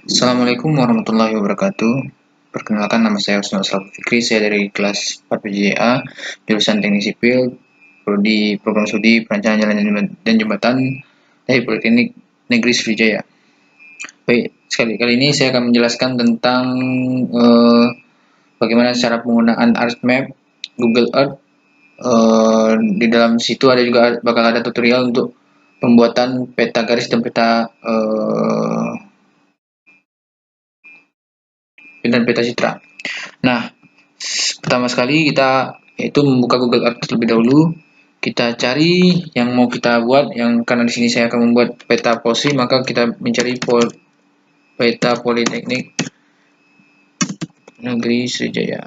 Assalamualaikum warahmatullahi wabarakatuh. Perkenalkan, nama saya Usman Fikri. Saya dari kelas 4 PJA, jurusan Teknik Sipil, prodi Program Studi Perancangan Jalan dan Jembatan dari Politeknik Negeri Sriwijaya. Baik, kali ini saya akan menjelaskan tentang bagaimana cara penggunaan ArcMap, Google Earth. Di dalam situ ada juga bakal ada tutorial untuk pembuatan peta garis dan peta citra. Nah, pertama sekali kita yaitu membuka Google Earth terlebih dahulu. Kita cari yang mau kita buat, yang karena di sini saya akan membuat peta posisi, maka kita mencari peta Politeknik Negeri Sriwijaya.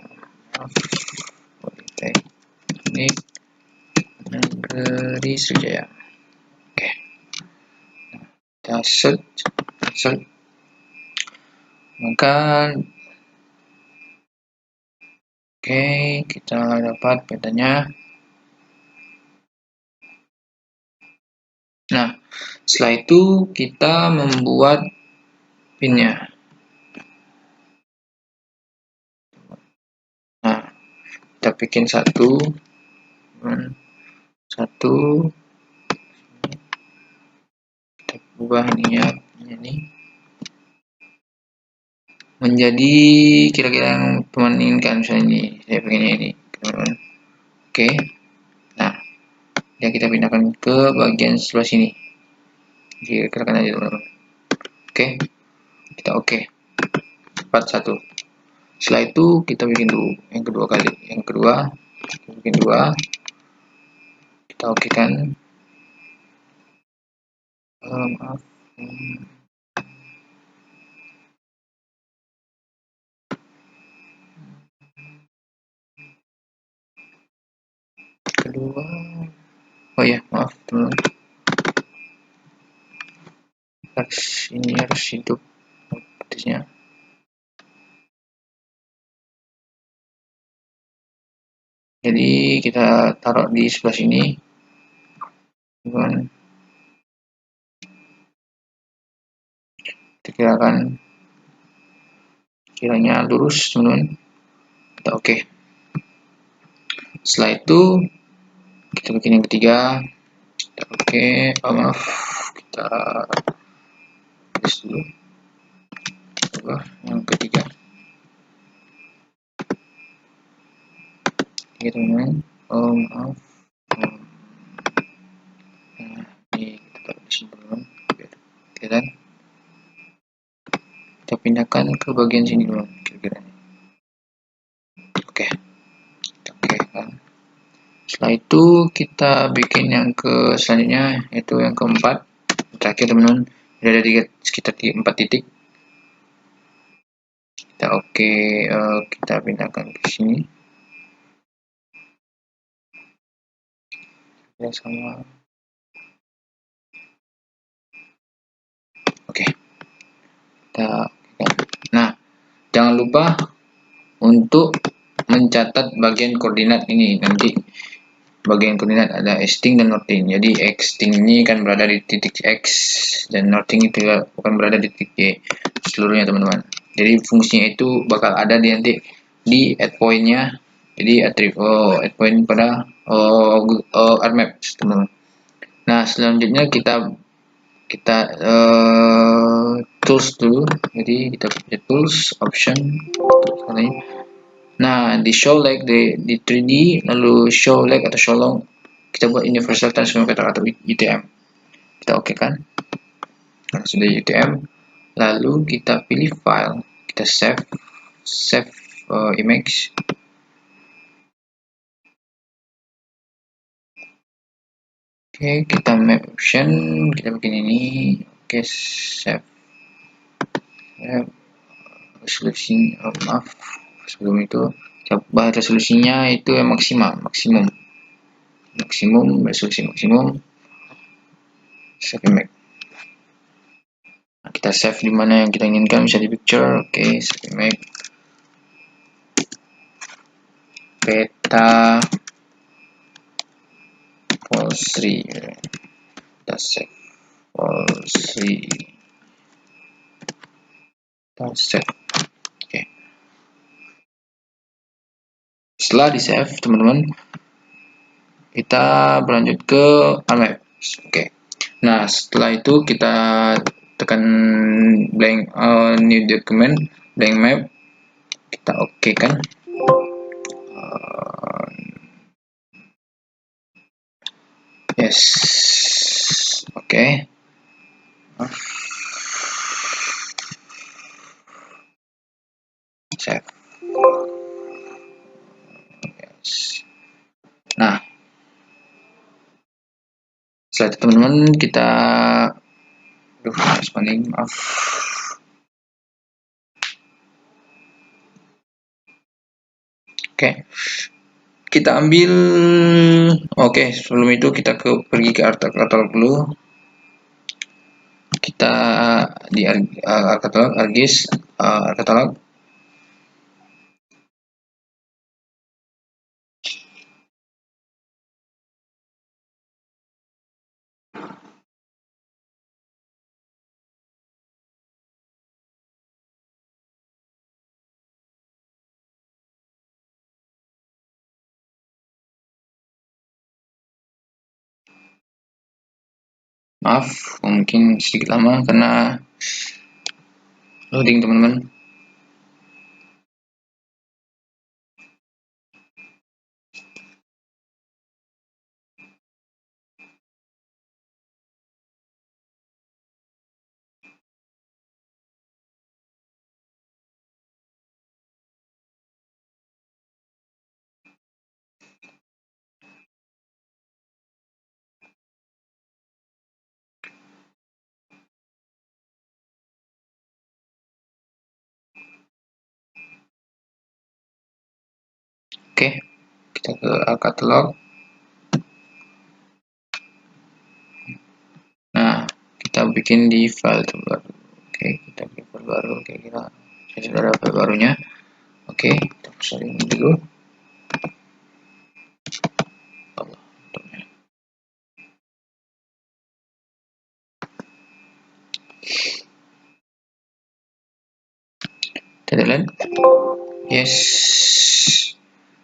Politeknik Negeri Sriwijaya. Oke. Kita search. Maka kita dapat petanya. Nah, setelah itu kita membuat pinnya. Nah, kita bikin satu, kita ubah ini menjadi kira-kira yang teman inginkan. Misalnya ini, saya pengennya ini, teman-teman. Oke. Nah, ya kita pindahkan ke bagian sebelah sini. Kira-kira aja, teman-teman. Oke. Kita oke. Part 1. Setelah itu kita bikin dulu yang kedua kali. Yang kedua, kita bikin 2. Kita oke kan. Maaf. Kedua. Oh ya, maaf teman-teman. Ini harus hidup petisnya. Jadi kita taruh di sebelah sini, teman. Kita kiranya lurus, teman-teman. Kita oke. Setelah itu kita bikin yang ketiga. Kita oke. Maaf, kita tulis dulu. Coba yang ketiga. Oke, teman-teman. Maaf. Nah, ini kita taruh di sini, teman-teman. Kelihatan? Kita pindahkan ke bagian sini dulu, kira-kira. Oke. Oke kan. Setelah itu kita bikin yang ke selanjutnya, yaitu yang keempat. Terakhir, teman-teman. Ada sekitar 4 titik. Kita oke, kita pindahkan ke sini. Ya, sama. Oke. Nah, jangan lupa untuk mencatat bagian koordinat ini. Nanti bagian koordinat ada easting dan northing. Jadi easting ini kan berada di titik X dan northing itu akan berada di titik Y seluruhnya, teman-teman. Jadi fungsinya itu bakal ada nanti di add point-nya. Jadi add point pada ArcMap, teman-teman. Nah, selanjutnya kita tools dulu. Jadi kita pilih tools option. Nah, di show like di 3D, lalu show like atau show long, kita buat universal transform kata-kata UTM. Kita oke kan? Nah, sudah UTM, lalu kita pilih file, kita save image. Oke, kita map option, kita bikin ini. Oke, save resolusi. Maaf, sebelum itu coba resolusinya itu yang maksimum resolusi maksimum. Save image. Nah, kita save di mana yang kita inginkan, bisa di picture. Oke, save image. Peta Polsri. Kita save Polsri. kita save. Oke. Setelah di save teman-teman, kita berlanjut ke Rmap. Oke. Nah, setelah itu kita tekan blank new document, blank map, kita oke kan. Yes, oke. Save. Yes. Nah, setelah itu teman-teman kita responding, maaf. Oke. Kita ambil, oke, sebelum itu kita pergi ke katalog dulu. Kita di katalog, ArcGIS, katalog. Maaf, mungkin sedikit lama karena loading teman-teman. Oke, kita ke katalog. Nah, kita bikin di file terbaru. Oke, kita bikin file baru. Kira-kira saya sudah ada file barunya. Oke, kita saling dulu. Kita lihat. Yes.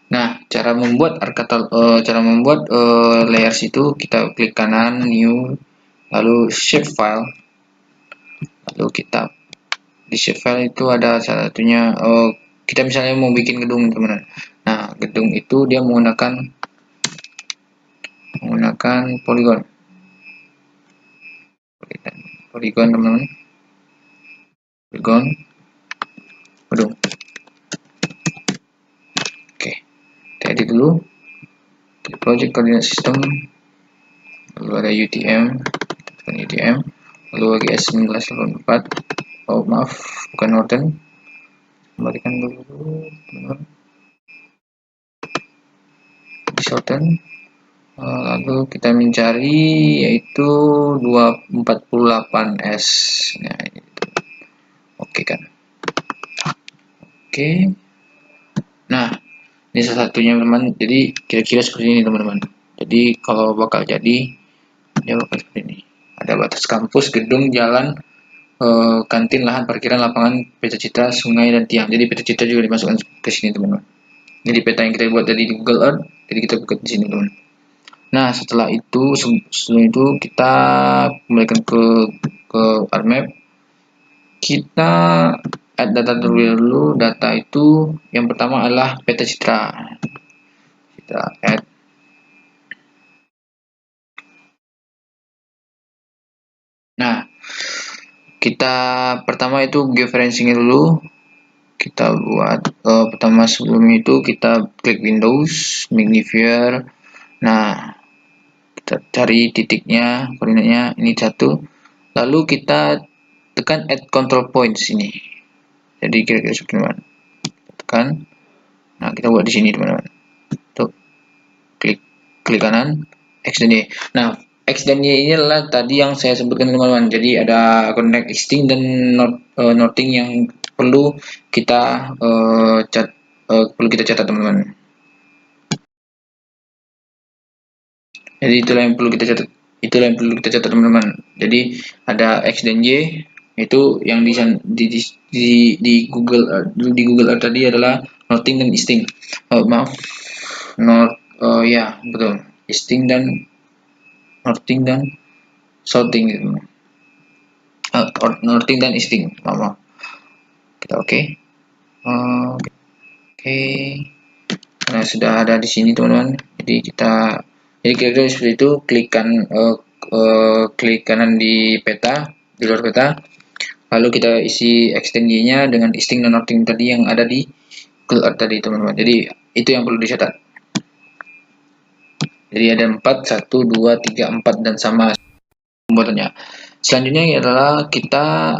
Nah, cara membuat layers itu kita klik kanan new, lalu shape file, lalu kita di shape file itu ada salah satunya, kita misalnya mau bikin gedung teman-teman. Nah, gedung itu dia menggunakan polygon teman-teman, polygon gedung. Oke, kita edit dulu di project coordinate system, lalu ada UTM, lalu AGS 1984. Oh maaf, bukan Northern, kembalikan dulu teman-teman di Southern. Lalu kita mencari yaitu 248S. Nah, itu. Oke kan. Oke. Nah, ini salah satunya teman-teman. Jadi kira-kira seperti ini teman-teman. Jadi kalau bakal jadi dia bakal seperti ini. Ada batas kampus, gedung, jalan, kantin, lahan parkiran, lapangan, peta citra, sungai dan tiang. Jadi peta citra juga dimasukkan ke sini teman-teman. Jadi peta yang kita buat tadi di Google Earth, jadi kita buka di sini teman-teman. Nah, setelah itu kita kembalikan ke Rmap. Kita add data dulu. Data itu yang pertama adalah peta citra. Kita add. Nah, kita pertama itu geofencing dulu. Kita buat pertama, sebelum itu kita klik Windows, magnifier. Nah, kita cari titiknya, koordinatnya ini 1. Lalu kita tekan add control points ini. Jadi kira-kira seperti ini, tekan. Nah, kita buat di sini teman-teman. Tuh, klik kanan, X dan Y. Nah, X dan Y ini adalah tadi yang saya sebutkan teman-teman. Jadi ada connect existing dan noting yang perlu kita catat teman-teman. Jadi itulah yang perlu kita catat. Teman-teman. Jadi ada X dan Y Itu yang di Google Earth tadi adalah northing dan easting. Maaf, ya betul, easting dan northing dan southing gitu. Northing dan easting, maaf. Kita oke. Oke. Nah, sudah ada di sini teman-teman. Jadi kira-kira seperti itu. Klik kanan di peta, di luar peta. Lalu kita isi extensinya dengan easting dan northing tadi yang ada di Google Earth tadi teman-teman. Jadi itu yang perlu dicatat. Jadi ada 4, 1, 2, 3, 4 dan sama pembuatannya. Selanjutnya adalah kita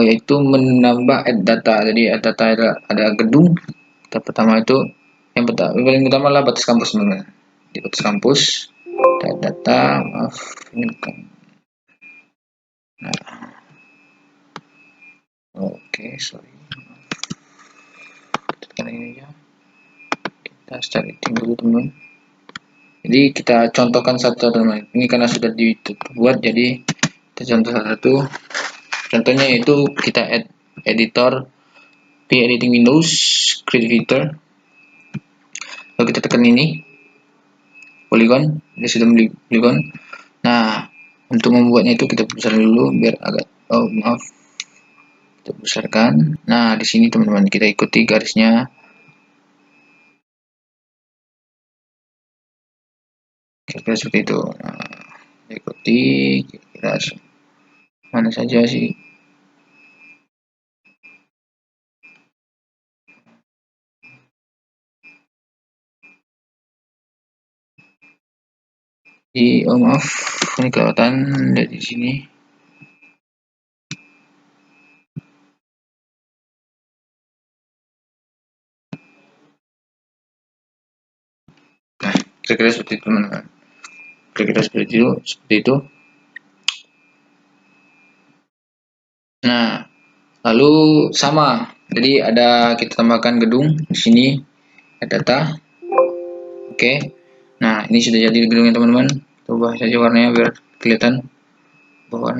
yaitu menambah add data. Jadi add data ada gedung. Kita pertama itu yang paling utama adalah batas kampus teman-teman. Di batas kampus data, maaf ini bukan. Nah, oke, sorry. Kita tekan ini ya. Kita start editing dulu teman-teman. Jadi kita contohkan satu teman-teman. Ini karena sudah dibuat, jadi kita contoh satu. Contohnya yaitu kita add editor editing Windows, create filter. Lalu kita tekan ini polygon, dia sudah membeli polygon. Nah, untuk membuatnya itu kita besar dulu biar agak maaf. Kita besarkan. Nah, di sini teman-teman kita ikuti garisnya. Kira-kira seperti itu. Nah, ikuti kira-kira mana saja sih. Maaf, ini kelihatan dari sini. Nah, kira-kira seperti itu teman-teman. Kira-kira seperti itu. Nah, lalu sama. Jadi kita tambahkan gedung di sini, ada data. Oke. Nah, ini sudah jadi gedungnya teman-teman. Ubah saja warnanya biar kelihatan. Ubah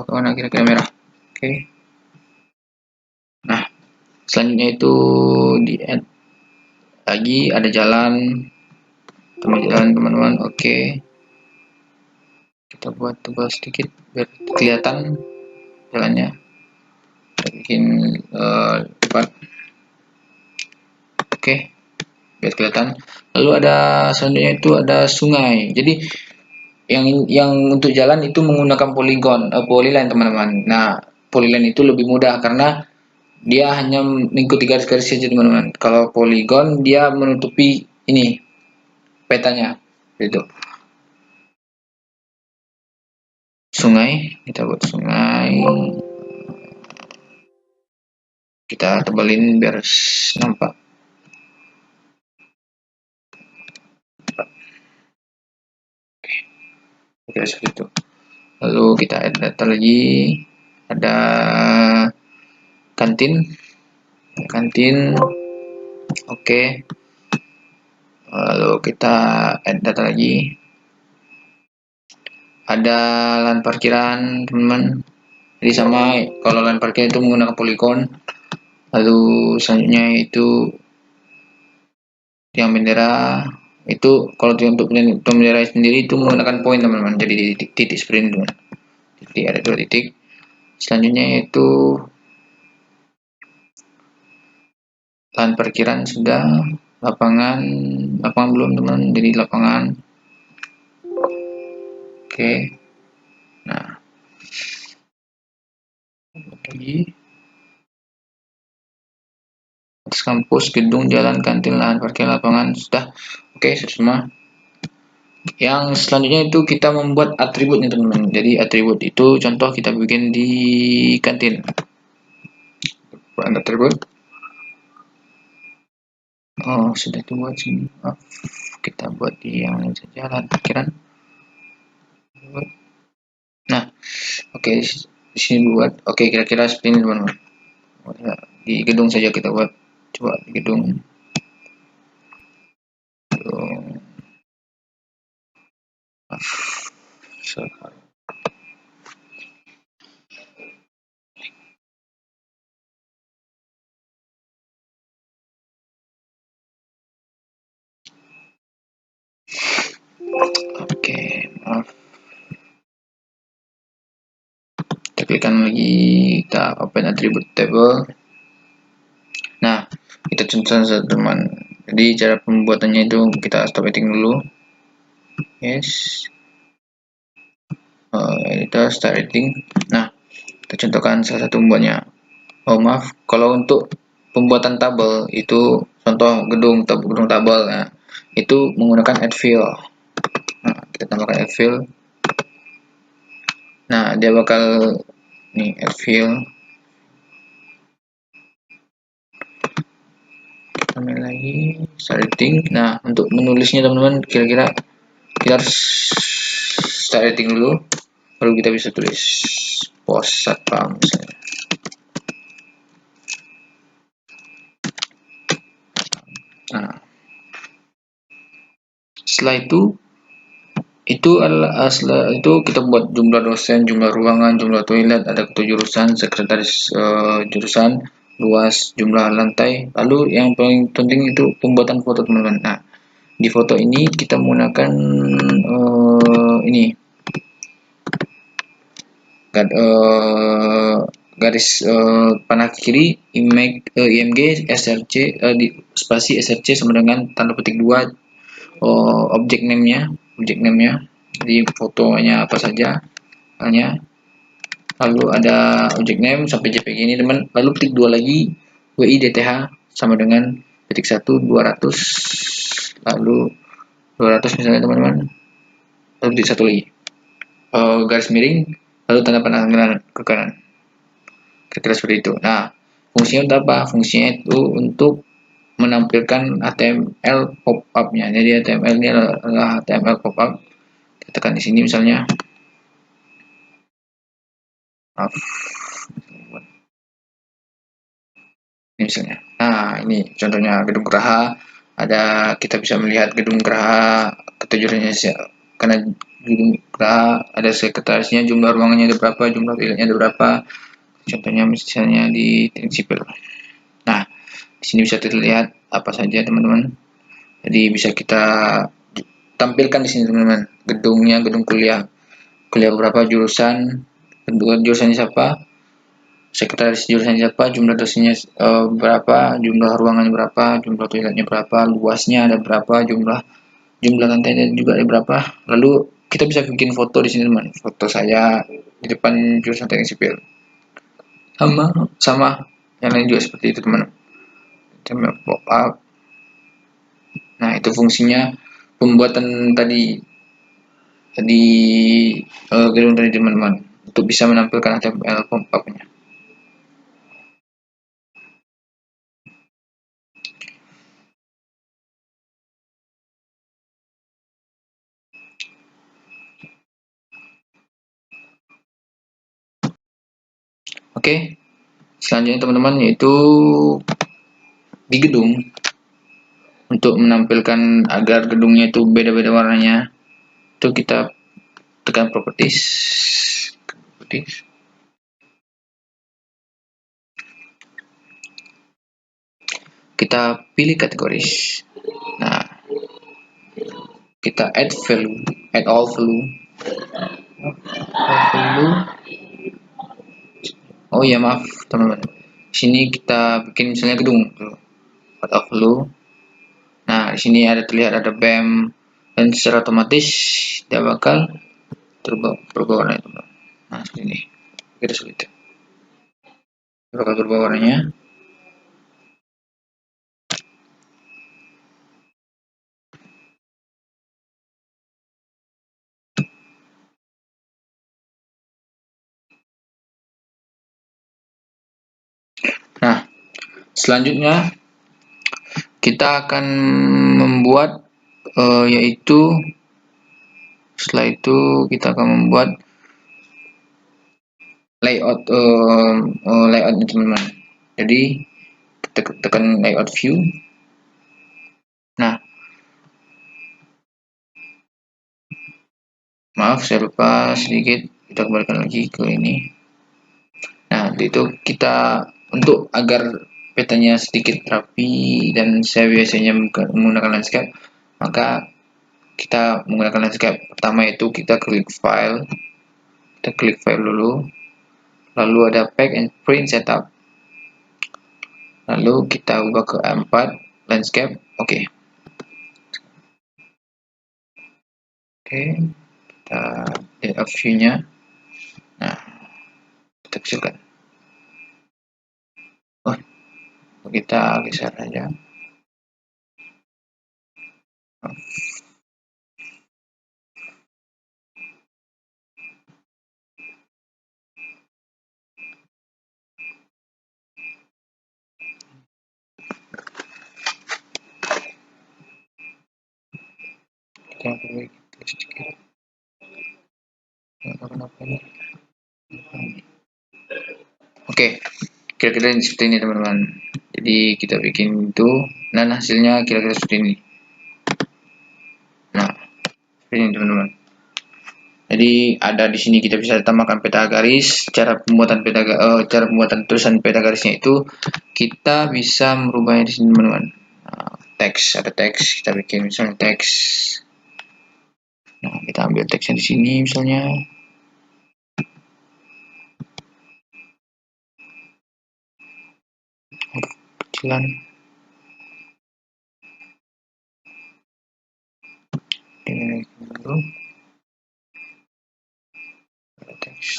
warna kira-kira merah. Oke. Nah, selanjutnya itu di add lagi ada jalan, teman-teman. Oke. Kita buat tebal sedikit biar kelihatan jalannya. Kita bikin cepat. Oke. Biar kelihatan. Lalu selanjutnya itu ada sungai. Jadi yang untuk jalan itu menggunakan polyline teman-teman. Nah, polyline itu lebih mudah karena dia hanya mengikuti garis-garis saja teman-teman. Kalau polygon dia menutupi ini petanya gitu. Sungai, kita buat sungai. Kita tebalin biar nampak. Oke, seperti itu. Lalu kita add data lagi. Ada kantin. Oke. Lalu kita add data lagi. Ada lahan parkiran teman-teman. Jadi sama, kalau lahan parkir itu menggunakan polygon. Lalu selanjutnya itu yang bendera itu, kalau untuk bendera sendiri itu menggunakan poin teman-teman, jadi di titik sprint teman. Jadi ada 2 titik. Selanjutnya itu lahan parkiran sudah, lapangan belum teman, jadi lapangan. Oke. Nah, lagi atas kampus, gedung, jalan, kantin, lahan parkir, lapangan sudah. Oke, semua. Yang selanjutnya itu kita membuat atributnya teman-teman. Jadi atribut itu contoh kita bikin di kantin. Buat atribut. Oh, sudah dibuat sini. Kita buat di yang saja, lahan parkiran. Nah, oke, di sini buat. Oke, kira-kira seperti ini teman-teman. Di gedung saja kita buat. Coba di gedung. kita klikkan lagi, kita open attribute table. Nah, kita contohkan teman. Jadi cara pembuatannya itu kita stop editing dulu. Yes. Editor start editing. Nah, kita contohkan salah satu pembuatnya. Oh maaf, kalau untuk pembuatan tabel itu contoh gedung tabel, nah, itu menggunakan add fill. Nah, kita tambahkan add fill. Nah, dia bakal nih add fill. Tambah lagi start editing. Nah, untuk menulisnya teman-teman, kira-kira kita harus start editing dulu, baru kita bisa tulis pos satpam misalnya. Nah, setelah itu adalah setelah itu kita buat jumlah dosen, jumlah ruangan, jumlah toilet, ada ketua jurusan, sekretaris jurusan, luas, jumlah lantai. Lalu yang paling penting itu pembuatan foto teman-teman. Nah, di foto ini kita menggunakan ini garis panah kiri IMG SRC spasi SRC sama dengan tanda petik 2 objek name-nya. Jadi fotonya apa saja hanya, lalu ada objek name sampai JPG ini teman, lalu petik 2 lagi WIDTH sama dengan petik 1 200, lalu 200 misalnya teman-teman, lalu petik 1 lagi garis miring, lalu tanda panah ke kanan, kira-kira seperti itu. Nah, fungsinya untuk apa? Fungsinya itu untuk menampilkan HTML pop-up-nya. Jadi HTML ini adalah HTML pop-up. Kita tekan di sini misalnya. Maaf. Ini misalnya. Nah, ini contohnya gedung Geraha. Kita bisa melihat gedung Geraha ketujuannya karena gedung Geraha ada sekretarisnya, jumlah ruangannya ada berapa, jumlah toiletnya ada berapa. Contohnya misalnya di teknik sipil. Nah, di sini bisa terlihat apa saja teman-teman. Jadi bisa kita tampilkan di sini teman-teman. Gedungnya, gedung kuliah berapa, jurusannya siapa, sekretaris jurusannya siapa, jumlah dosennya berapa, jumlah ruangannya berapa, jumlah toiletnya berapa, luasnya ada berapa, jumlah lantainya juga ada berapa. Lalu kita bisa bikin foto di sini teman. Foto saya di depan jurusan teknik sipil. Sama yang lain juga seperti itu teman. Pop up. Nah, itu fungsinya pembuatan tadi gedung tadi teman-teman, untuk bisa menampilkan HTML pop-up-nya. Oke, selanjutnya teman-teman yaitu di gedung, untuk menampilkan agar gedungnya itu beda-beda warnanya, itu kita tekan properties. Kita pilih kategoris. Nah, kita add all value. Oh ya, maaf teman-teman. Sini kita bikin misalnya gedung. Add all value. Nah, di sini terlihat ada BEM, dan secara otomatis dia bakal berubah warna itu. Nah, seperti ini. Kita sulit. Dia bakal berubah warnanya. Nah, selanjutnya kita akan membuat yaitu setelah itu kita akan membuat layoutnya teman-teman. Jadi kita tekan layout view. Nah, maaf saya lupa sedikit, kita kembalikan lagi ke ini. Nah, itu kita untuk agar petanya sedikit rapi, dan saya biasanya menggunakan landscape, maka kita menggunakan landscape. Pertama itu kita klik file dulu, lalu ada pack and print setup, lalu kita ubah ke A4 landscape. Oke, kita lihat view-nya. Nah, kita kecilkan. Oh, kita geser aja. Kita perbaiki sedikit. Oke, kira-kira seperti ini teman-teman. Jadi kita bikin itu, dan hasilnya kira-kira seperti ini. Nah, seperti ini teman-teman. Jadi ada di sini kita bisa tambahkan peta garis. Cara pembuatan tulisan peta garisnya itu kita bisa merubahnya di sini teman-teman. Nah, teks, ada teks, kita bikin misalnya teks. Nah, kita ambil teksnya di sini misalnya. Kecilan. Ini dulu. Teks.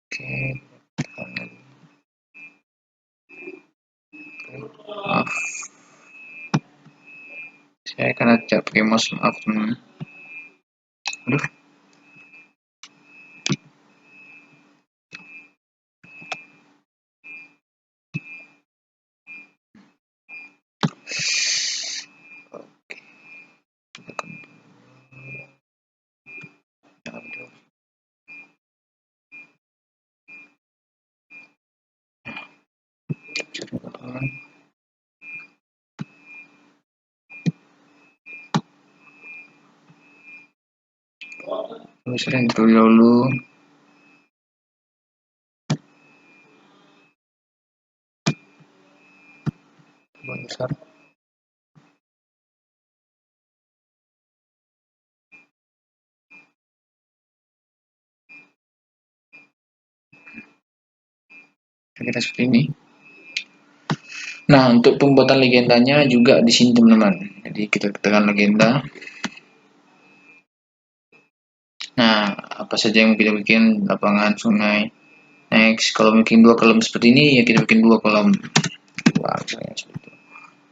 Oke, maaf, saya karena tidak pakai mouse, maaf teman-teman. Aduh. Tulisan terlebih dahulu. Besar. Kira-kira seperti ini. Nah, untuk pembuatan legendanya juga di sini teman-teman. Jadi kita tekan legenda. Nah, apa saja yang kita bikin, lapangan, sungai. Next, kalau bikin 2 kolom seperti ini, ya kita bikin 2 kolom. Wah, seperti itu.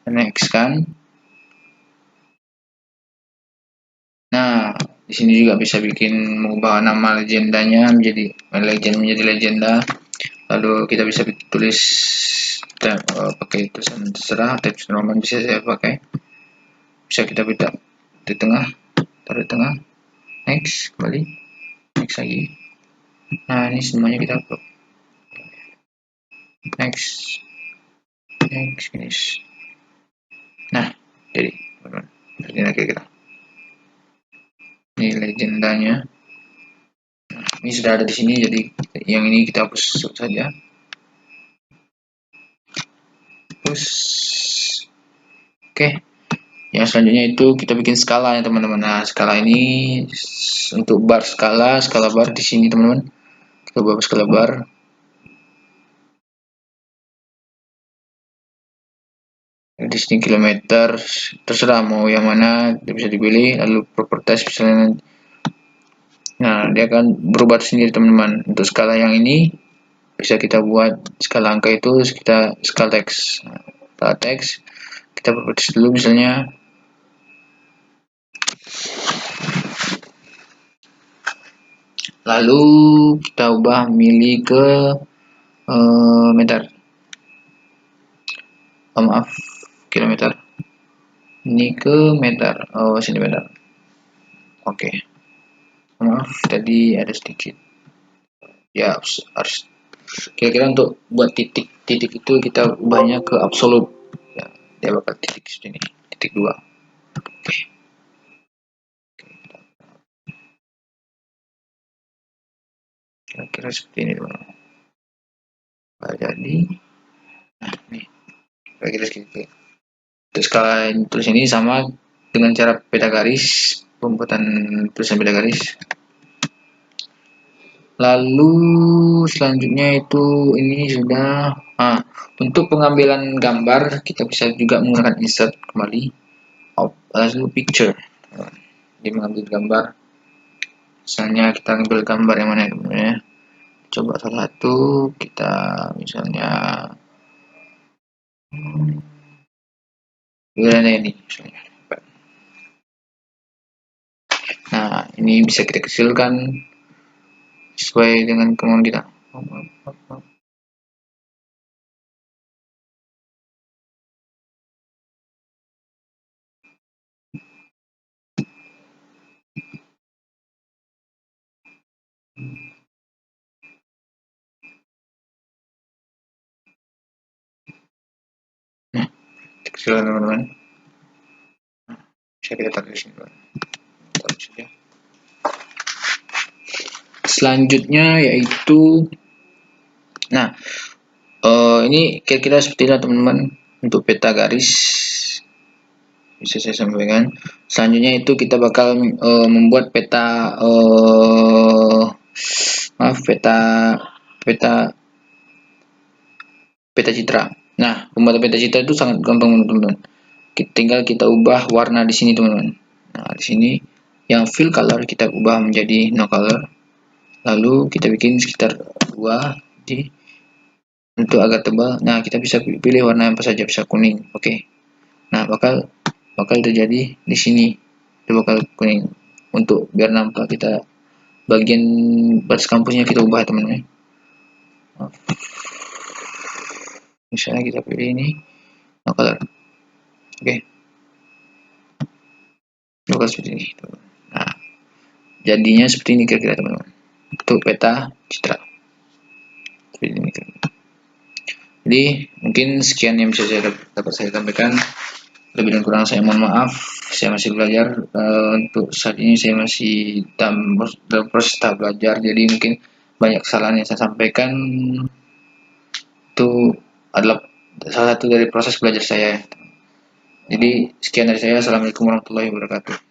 Next kan. Nah, di sini juga bisa bikin mengubah nama legendanya menjadi legenda. Lalu kita bisa tulis pakai tulisan terserah, teks Roman bisa saya pakai. Bisa kita beda di tengah, taruh di tengah. Next, kembali. Next lagi. Nah, ini semuanya kita upload. Next, finish. Nah, jadi kira-kira ini legendanya. Nah, ini sudah ada di sini, jadi yang ini kita hapus saja. Terus, oke. Yang selanjutnya itu kita bikin skala ya teman-teman. Nah, skala ini untuk bar skala bar di sini teman-teman. Kita buat skala bar. Di sini kilometer, terserah mau yang mana bisa dipilih. Lalu properties misalnya. Nah, dia akan berubah sendiri teman-teman. Untuk skala yang ini bisa kita buat skala angka itu kita skala teks. Skala teks kita properties dulu misalnya. Lalu kita ubah mili ke meter. Oh, maaf, kilometer. Ini ke meter. Oh, sini meter. Oke. Maaf, tadi ada sedikit. Ya, harus kira-kira untuk buat titik itu kita ubahnya ke absolut. Ya, dia bakal titik sini, titik 2. Oke. Kira-kira seperti ini teman-teman. Jadi, nah nih, kira-kira seperti itu. Untuk skala tulis ini sama dengan cara peta garis, pembuatan tulisan beda garis. Lalu selanjutnya itu ini sudah untuk pengambilan gambar kita bisa juga menggunakan insert kembali lalu picture. Jadi mengambil gambar, misalnya kita ambil gambar yang mana ya, coba salah satu, kita misalnya ini misalnya. Nah, ini bisa kita kecilkan sesuai dengan kemauan kita. Nah, kecilkan teman-teman. Bisa kita taruh di sini. Selanjutnya yaitu, nah ini kira-kira seperti itu teman-teman untuk peta garis, bisa saya sampaikan. Selanjutnya itu kita bakal membuat peta peta citra. Nah, pembuatan peta citra itu sangat gampang teman-teman. Tinggal kita ubah warna di sini teman-teman. Nah, di sini yang fill color kita ubah menjadi no color. Lalu kita bikin sekitar 2 untuk agak tebal. Nah, kita bisa pilih warna apa saja, bisa kuning. Oke. Nah, bakal terjadi di sini. Itu bakal kuning. Untuk biar nampak kita bagian batas kampusnya kita ubah teman-teman. Misalnya kita pilih ini no color. Oke. Bakal seperti ini. Nah, jadinya seperti ini kira-kira teman-teman. Untuk peta citra. Seperti ini. Jadi mungkin sekian yang bisa dapat saya sampaikan. Lebih dan kurang saya mohon maaf. Saya masih belajar. Untuk saat ini saya masih dalam proses tahap belajar. Jadi mungkin banyak kesalahan yang saya sampaikan. Itu adalah salah satu dari proses belajar saya. Jadi sekian dari saya. Assalamualaikum warahmatullahi wabarakatuh.